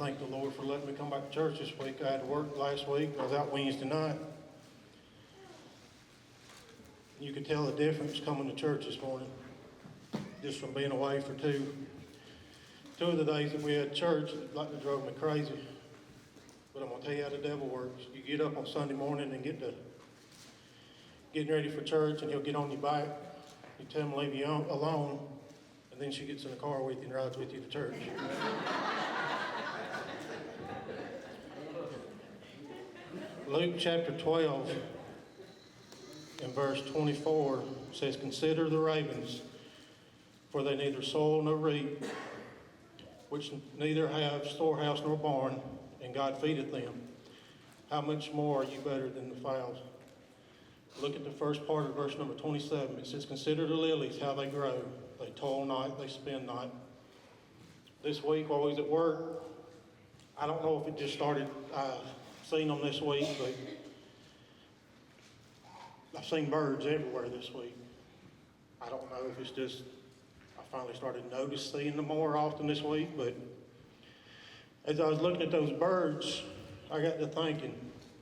thank the Lord for letting me come back to church this week. I had to work last week. I was out Wednesday night. You could tell the difference coming to church this morning, just from being away for two of the days that we had church. It like it drove me crazy. But I'm going to tell you how the devil works. You get up on Sunday morning and getting ready for church, and he'll get on your back. You tell him to leave you alone, and then she gets in the car with you and rides with you to church. Luke chapter 12 and verse 24 says, "Consider the ravens, for they neither sow nor reap, which neither have storehouse nor barn, and God feedeth them. How much more are you better than the fowls?" Look at the first part of verse number 27. It says, "Consider the lilies, how they grow. They toil not, they spin not." This week while I was at work, I don't know if it just started, seen them this week, but I've seen birds everywhere this week. I don't know if it's just, I finally started noticing them more often this week, but as I was looking at those birds, I got to thinking,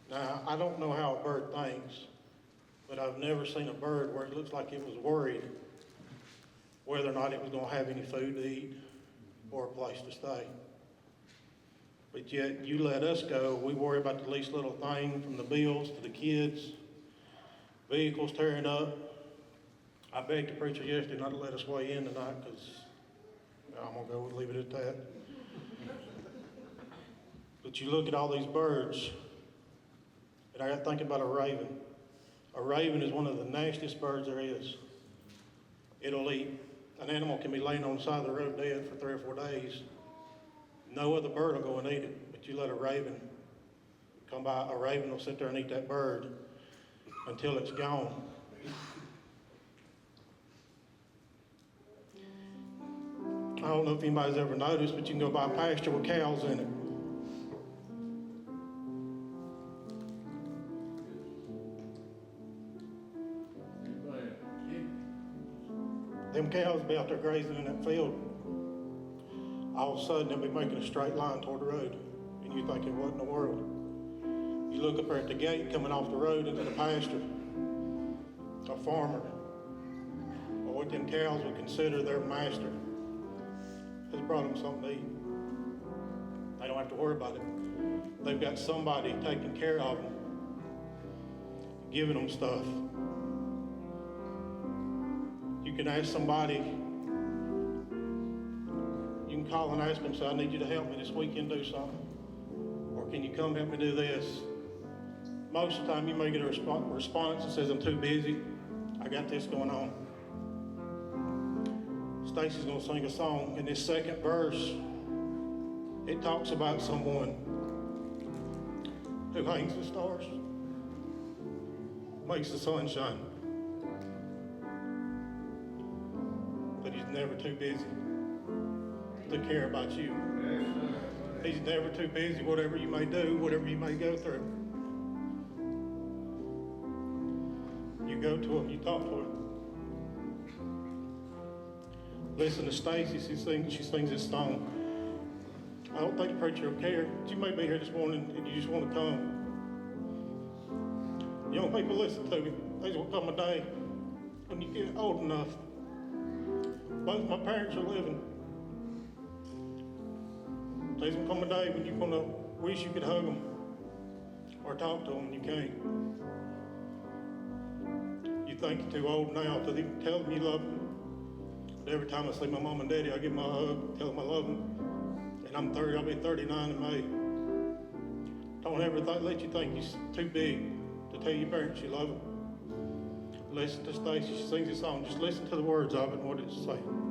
now I don't know how a bird thinks, but I've never seen a bird where it looks like it was worried whether or not it was going to have any food to eat or a place to stay. But yet, you let us go, we worry about the least little thing, from the bills to the kids, vehicles tearing up. I begged the preacher yesterday not to let us weigh in tonight, because I'm going to go and leave it at that. But you look at all these birds, and I got to think about a raven. A raven is one of the nastiest birds there is. It'll eat. An animal can be laying on the side of the road dead for 3 or 4 days. No other bird will go and eat it, but you let a raven come by, a raven will sit there and eat that bird until it's gone. I don't know if anybody's ever noticed, but you can go by a pasture with cows in it. Them cows be out there grazing in that field. All of a sudden, they'll be making a straight line toward the road. And you're thinking, what in the world? You look up there at the gate coming off the road into the pasture. A farmer, or what them cows would consider their master, has brought them something to eat. They don't have to worry about it. They've got somebody taking care of them, giving them stuff. You can ask somebody, you can call and ask them, say, "I need you to help me this weekend do something." Or, "Can you come help me do this?" Most of the time you may get a response that says, "I'm too busy. I got this going on." Stacy's going to sing a song. In this second verse, it talks about someone who hangs the stars, makes the sun shine. But he's never too busy to care about you. He's never too busy, whatever you may do, whatever you may go through. You go to him, you talk to him. Listen to Stacy, she sings this song. I don't think the preacher will care. You may be here this morning and you just want to come. Young people, listen to me. There's going to come a day when you get old enough. Both my parents are living. There's going to come a day when you're going to wish you could hug them or talk to them and you can't. You think you're too old now to even tell them you love them. But every time I see my mom and daddy, I give them a hug, tell them I love them. And I'm 30, I'll be 39 in May. Don't ever let you think you're too big to tell your parents you love them. Listen to Stacy, she sings this song. Just listen to the words of it and what it's saying.